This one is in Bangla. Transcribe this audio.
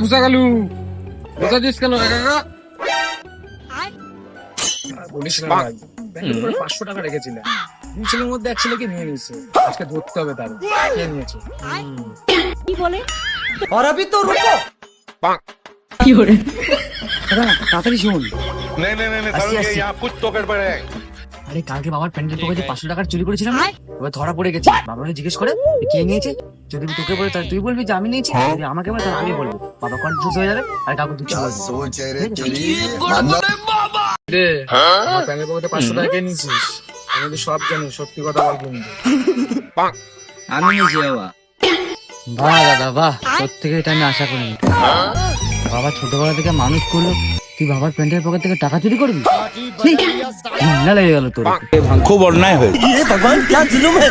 বুঝা গেল বুঝা দিস কেন কাকা বলিস না ভাই ব্যাংকের উপরে 500 টাকা রেখেছিলাম দুই ছেলের মধ্যে এক ছেলেকে নিয়ে নিয়েছে আজকে ধরতে হবে তার কে নিয়েছে কি বলে और अभी तो रुको কি করে দাদা তাড়াতাড়ি শুন नहीं नहीं नहीं अस्सी, नहीं अस्सी। यहाँ कुछ तो गड़बड़ है আরে কালকে বাবার প্যান্ডেল পকেটে 500 টাকার চুরি করেছিলাম না এবার ধরা পড়ে গেছে বাবাকে জিজ্ঞেস করে কে নিয়েছে যদি তোকে বলে তাহলে তুই বলবি যে আমি নিয়েছি যদি আমাকে বলে তাহলে আমি বলবো বাবা কনফিউজ হয়ে যাবে আর কাউকে কিছু বলবে सोच है रे तेरी রে আমার প্যান্ডেল পকেটে 500 টাকা কে নিয়েছিস আমি তো সব জানি সত্যি কথা বল কিন্তু আমি নিয়েছি বাবা বাহ দাদা বাহ তোর থেকে এটা আমি আশা করিনি বাবা ছোটবেলা থেকে মানুষ করলো তুই বাবার প্যান্টের পকেট থেকে টাকা চুরি করবি ঘৃণা লেগে গেল তোর খুব অন্যায় হয়েছে ये भगवान क्या जुलुम है